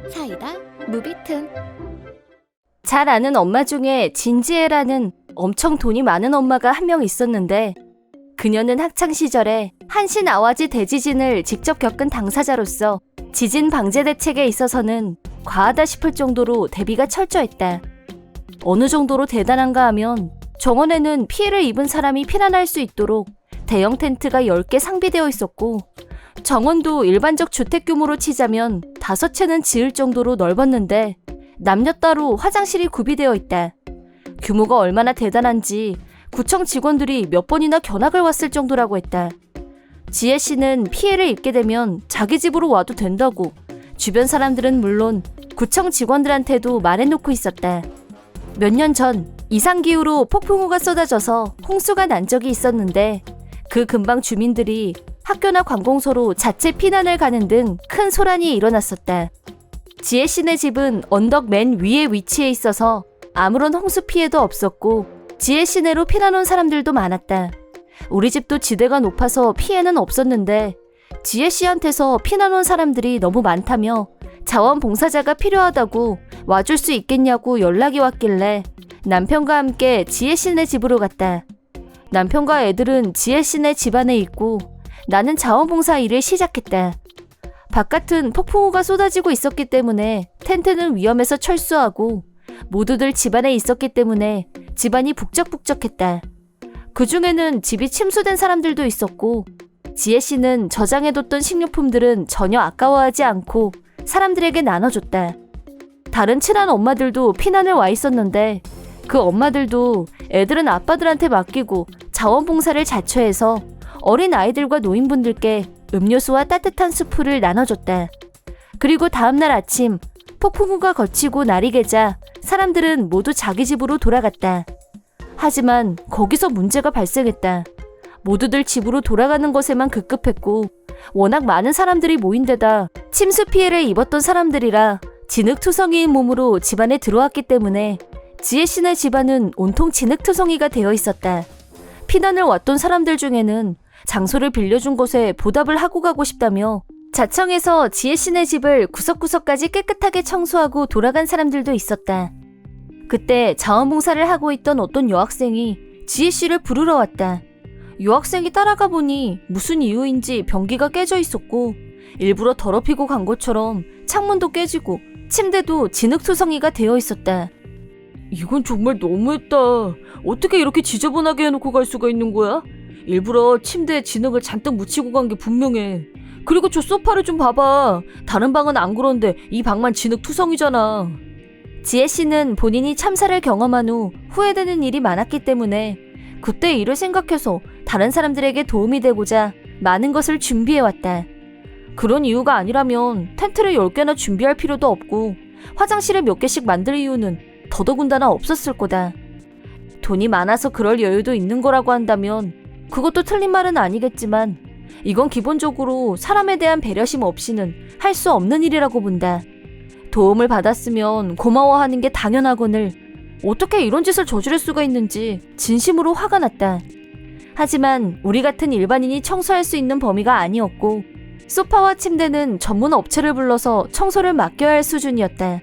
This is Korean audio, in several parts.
사이다 무비튼. 잘 아는 엄마 중에 진지애라는 엄청 돈이 많은 엄마가 한 명 있었는데, 그녀는 학창시절에 한신 아와지 대지진을 직접 겪은 당사자로서 지진 방제 대책에 있어서는 과하다 싶을 정도로 대비가 철저했다. 어느 정도로 대단한가 하면 정원에는 피해를 입은 사람이 피난할 수 있도록 대형 텐트가 10개 상비되어 있었고, 정원도 일반적 주택 규모로 치자면 5채는 지을 정도로 넓었는데 남녀 따로 화장실이 구비되어 있다. 규모가 얼마나 대단한지 구청 직원들이 몇 번이나 견학을 왔을 정도라고 했다. 지혜 씨는 피해를 입게 되면 자기 집으로 와도 된다고 주변 사람들은 물론 구청 직원들한테도 말해놓고 있었다. 몇 년 전 이상기후로 폭풍우가 쏟아져서 홍수가 난 적이 있었는데, 그 근방 주민들이 학교나 관공서로 자체 피난을 가는 등 큰 소란이 일어났었다. 지혜 씨네 집은 언덕 맨 위에 위치해 있어서 아무런 홍수 피해도 없었고, 지혜 씨네로 피난 온 사람들도 많았다. 우리 집도 지대가 높아서 피해는 없었는데, 지혜 씨한테서 피난 온 사람들이 너무 많다며 자원봉사자가 필요하다고 와줄 수 있겠냐고 연락이 왔길래 남편과 함께 지혜 씨네 집으로 갔다. 남편과 애들은 지혜 씨네 집안에 있고 나는 자원봉사 일을 시작했다. 바깥은 폭풍우가 쏟아지고 있었기 때문에 텐트는 위험해서 철수하고, 모두들 집안에 있었기 때문에 집안이 북적북적했다. 그 중에는 집이 침수된 사람들도 있었고, 지혜 씨는 저장해뒀던 식료품들은 전혀 아까워하지 않고 사람들에게 나눠줬다. 다른 친한 엄마들도 피난을 와 있었는데, 그 엄마들도 애들은 아빠들한테 맡기고 자원봉사를 자처해서 어린 아이들과 노인분들께 음료수와 따뜻한 수프를 나눠줬다. 그리고 다음날 아침 폭풍우가 거치고 날이 개자 사람들은 모두 자기 집으로 돌아갔다. 하지만 거기서 문제가 발생했다. 모두들 집으로 돌아가는 것에만 급급했고, 워낙 많은 사람들이 모인 데다 침수 피해를 입었던 사람들이라 진흙투성이인 몸으로 집안에 들어왔기 때문에 지혜 씨네 집안은 온통 진흙투성이가 되어 있었다. 피난을 왔던 사람들 중에는 장소를 빌려준 곳에 보답을 하고 가고 싶다며 자청에서 지혜 씨네 집을 구석구석까지 깨끗하게 청소하고 돌아간 사람들도 있었다. 그때 자원봉사를 하고 있던 어떤 여학생이 지혜 씨를 부르러 왔다. 여학생이 따라가 보니 무슨 이유인지 변기가 깨져 있었고, 일부러 더럽히고 간 것처럼 창문도 깨지고 침대도 진흙투성이가 되어 있었다. 이건 정말 너무했다. 어떻게 이렇게 지저분하게 해놓고 갈 수가 있는 거야? 일부러 침대에 진흙을 잔뜩 묻히고 간 게 분명해. 그리고 저 소파를 좀 봐봐. 다른 방은 안 그런데 이 방만 진흙투성이잖아. 지혜 씨는 본인이 참사를 경험한 후 후회되는 일이 많았기 때문에 그때 일을 생각해서 다른 사람들에게 도움이 되고자 많은 것을 준비해왔다. 그런 이유가 아니라면 텐트를 10개나 준비할 필요도 없고 화장실을 몇 개씩 만들 이유는 더더군다나 없었을 거다. 돈이 많아서 그럴 여유도 있는 거라고 한다면 그것도 틀린 말은 아니겠지만, 이건 기본적으로 사람에 대한 배려심 없이는 할 수 없는 일이라고 본다. 도움을 받았으면 고마워하는 게 당연하거늘 어떻게 이런 짓을 저지를 수가 있는지 진심으로 화가 났다. 하지만 우리 같은 일반인이 청소할 수 있는 범위가 아니었고, 소파와 침대는 전문 업체를 불러서 청소를 맡겨야 할 수준이었다.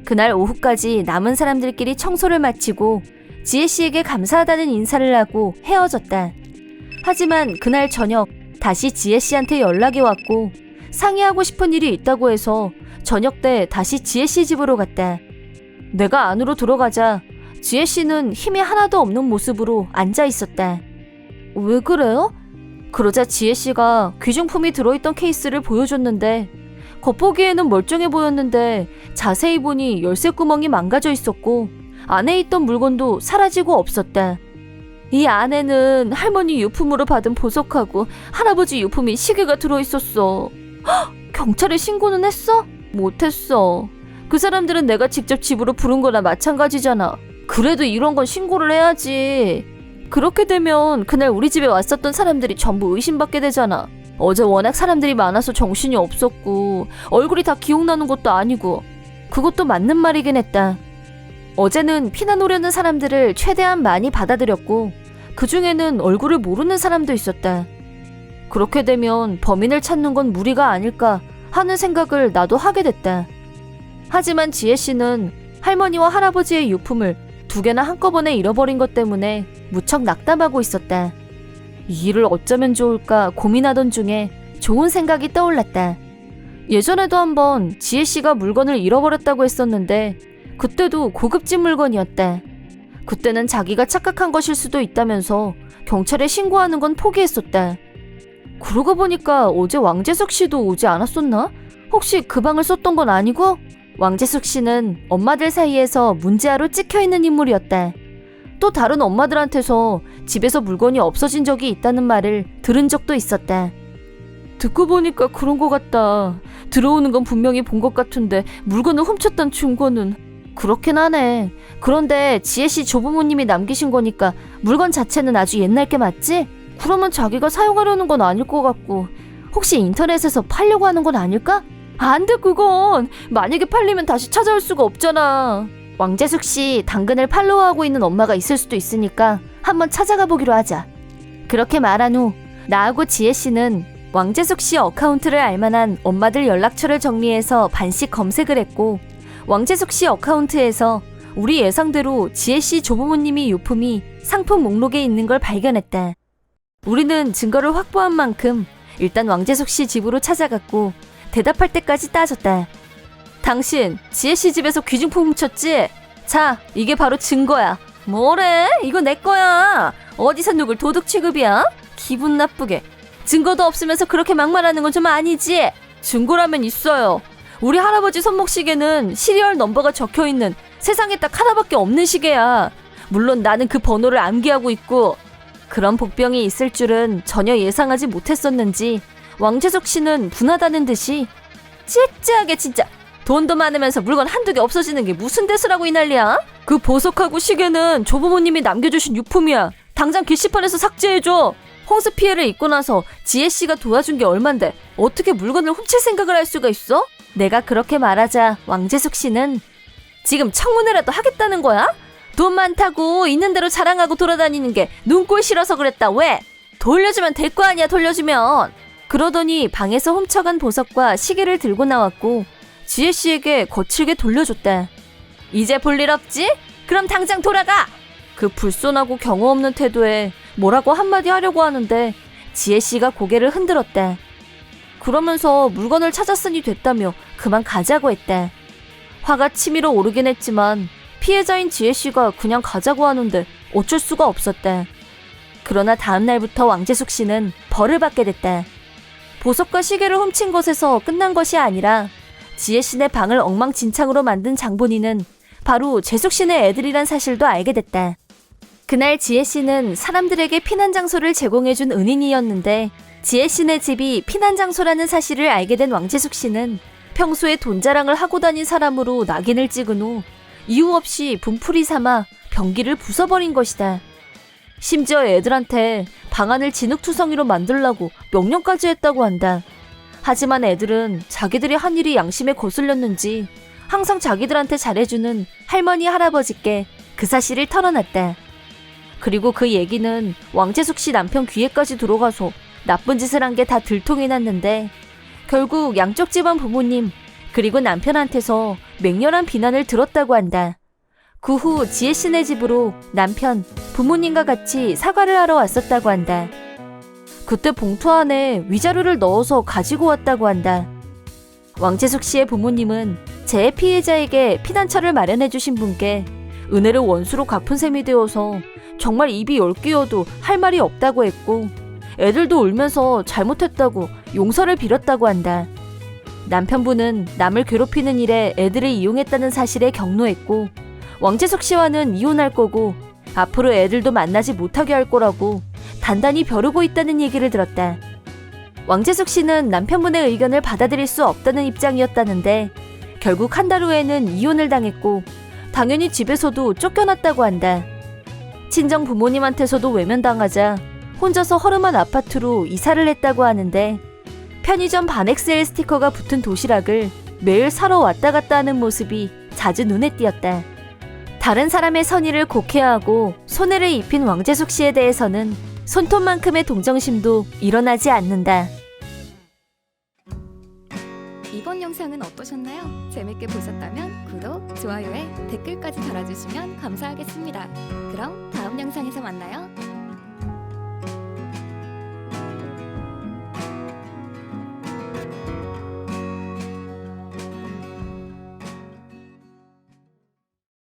그날 오후까지 남은 사람들끼리 청소를 마치고 지혜 씨에게 감사하다는 인사를 하고 헤어졌다. 하지만 그날 저녁 다시 지혜 씨한테 연락이 왔고 상의하고 싶은 일이 있다고 해서 저녁 때 다시 지혜 씨 집으로 갔다. 내가 안으로 들어가자 지혜 씨는 힘이 하나도 없는 모습으로 앉아 있었다. 왜 그래요? 그러자 지혜 씨가 귀중품이 들어있던 케이스를 보여줬는데, 겉보기에는 멀쩡해 보였는데 자세히 보니 열쇠 구멍이 망가져 있었고 안에 있던 물건도 사라지고 없었다. 이 안에는 할머니 유품으로 받은 보석하고 할아버지 유품인 시계가 들어있었어. 헉! 경찰에 신고는 했어? 못했어. 그 사람들은 내가 직접 집으로 부른 거나 마찬가지잖아. 그래도 이런 건 신고를 해야지. 그렇게 되면 그날 우리 집에 왔었던 사람들이 전부 의심받게 되잖아. 어제 워낙 사람들이 많아서 정신이 없었고 얼굴이 다 기억나는 것도 아니고. 그것도 맞는 말이긴 했다. 어제는 피난 오려는 사람들을 최대한 많이 받아들였고 그 중에는 얼굴을 모르는 사람도 있었다. 그렇게 되면 범인을 찾는 건 무리가 아닐까 하는 생각을 나도 하게 됐다. 하지만 지혜 씨는 할머니와 할아버지의 유품을 2개나 한꺼번에 잃어버린 것 때문에 무척 낙담하고 있었다. 이 일을 어쩌면 좋을까 고민하던 중에 좋은 생각이 떠올랐다. 예전에도 한번 지혜 씨가 물건을 잃어버렸다고 했었는데 그때도 고급진 물건이었다. 그때는 자기가 착각한 것일 수도 있다면서 경찰에 신고하는 건 포기했었다. 그러고 보니까 어제 왕재석 씨도 오지 않았었나? 혹시 그 방을 썼던 건 아니고? 왕재숙 씨는 엄마들 사이에서 문제아로 찍혀있는 인물이었다. 또 다른 엄마들한테서 집에서 물건이 없어진 적이 있다는 말을 들은 적도 있었다. 듣고 보니까 그런 것 같다. 들어오는 건 분명히 본 것 같은데 물건을 훔쳤단 증거는. 그렇긴 하네. 그런데 지혜씨 조부모님이 남기신 거니까 물건 자체는 아주 옛날 게 맞지? 그러면 자기가 사용하려는 건 아닐 것 같고 혹시 인터넷에서 팔려고 하는 건 아닐까? 안 돼, 그건. 만약에 팔리면 다시 찾아올 수가 없잖아. 왕재숙 씨 당근을 팔로우하고 있는 엄마가 있을 수도 있으니까 한번 찾아가 보기로 하자. 그렇게 말한 후 나하고 지혜 씨는 왕재숙 씨 어카운트를 알만한 엄마들 연락처를 정리해서 반씩 검색을 했고 왕재숙 씨 어카운트에서 우리 예상대로 지혜 씨 조부모님이 유품이 상품 목록에 있는 걸 발견했다. 우리는 증거를 확보한 만큼 일단 왕재숙 씨 집으로 찾아갔고 대답할 때까지 따졌다. 당신 지혜 씨 집에서 귀중품 훔쳤지? 자, 이게 바로 증거야. 뭐래? 이거 내 거야. 어디서 누굴 도둑 취급이야? 기분 나쁘게. 증거도 없으면서 그렇게 막말하는 건 좀 아니지? 증거라면 있어요. 우리 할아버지 손목시계는 시리얼 넘버가 적혀있는 세상에 딱 하나밖에 없는 시계야. 물론 나는 그 번호를 암기하고 있고 그런 복병이 있을 줄은 전혀 예상하지 못했었는지 왕재석 씨는 분하다는 듯이 찌찌하게 진짜 돈도 많으면서 물건 한두 개 없어지는 게 무슨 대수라고 이 난리야? 그 보석하고 시계는 조부모님이 남겨주신 유품이야. 당장 게시판에서 삭제해줘. 홍수 피해를 입고 나서 지혜 씨가 도와준 게 얼만데 어떻게 물건을 훔칠 생각을 할 수가 있어? 내가 그렇게 말하자 왕재숙 씨는 지금 청문회라도 하겠다는 거야? 돈 많다고 있는 대로 자랑하고 돌아다니는 게 눈꼴 싫어서 그랬다. 왜? 돌려주면 될 거 아니야, 돌려주면. 그러더니 방에서 훔쳐간 보석과 시계를 들고 나왔고 지혜 씨에게 거칠게 돌려줬다. 이제 볼 일 없지? 그럼 당장 돌아가! 그 불손하고 경호 없는 태도에 뭐라고 한마디 하려고 하는데 지혜 씨가 고개를 흔들었다. 그러면서 물건을 찾았으니 됐다며 그만 가자고 했다. 화가 치밀어 오르긴 했지만 피해자인 지혜 씨가 그냥 가자고 하는데 어쩔 수가 없었다. 그러나 다음 날부터 왕재숙 씨는 벌을 받게 됐다. 보석과 시계를 훔친 것에서 끝난 것이 아니라 지혜 씨네 방을 엉망진창으로 만든 장본인은 바로 재숙 씨네 애들이란 사실도 알게 됐다. 그날 지혜 씨는 사람들에게 피난 장소를 제공해준 은인이었는데 지혜 씨네 집이 피난 장소라는 사실을 알게 된 왕재숙 씨는 평소에 돈 자랑을 하고 다닌 사람으로 낙인을 찍은 후 이유 없이 분풀이 삼아 변기를 부숴버린 것이다. 심지어 애들한테 방안을 진흙투성이로 만들라고 명령까지 했다고 한다. 하지만 애들은 자기들이 한 일이 양심에 거슬렸는지 항상 자기들한테 잘해주는 할머니 할아버지께 그 사실을 털어놨다. 그리고 그 얘기는 왕재숙 씨 남편 귀에까지 들어가서 나쁜 짓을 한 게 다 들통이 났는데 결국 양쪽 집안 부모님 그리고 남편한테서 맹렬한 비난을 들었다고 한다. 그 후 지혜 씨네 집으로 남편, 부모님과 같이 사과를 하러 왔었다고 한다. 그때 봉투 안에 위자료를 넣어서 가지고 왔다고 한다. 왕재숙 씨의 부모님은 재해 피해자에게 피난처를 마련해주신 분께 은혜를 원수로 갚은 셈이 되어서 정말 입이 10개여도 할 말이 없다고 했고 애들도 울면서 잘못했다고 용서를 빌었다고 한다. 남편분은 남을 괴롭히는 일에 애들을 이용했다는 사실에 격노했고 왕재석 씨와는 이혼할 거고 앞으로 애들도 만나지 못하게 할 거라고 단단히 벼르고 있다는 얘기를 들었다. 왕재석 씨는 남편분의 의견을 받아들일 수 없다는 입장이었다는데 결국 한 달 후에는 이혼을 당했고 당연히 집에서도 쫓겨났다고 한다. 친정 부모님한테서도 외면당하자 혼자서 허름한 아파트로 이사를 했다고 하는데 편의점 반XL 스티커가 붙은 도시락을 매일 사러 왔다 갔다 하는 모습이 자주 눈에 띄었다. 다른 사람의 선의를 곡해하고 손해를 입힌 왕재숙 씨에 대해서는 손톱만큼의 동정심도 일어나지 않는다. 이번 영상은 어떠셨나요? 재밌게 보셨다면 구독, 좋아요에 댓글까지 달아주시면 감사하겠습니다. 그럼 다음 영상에서 만나요.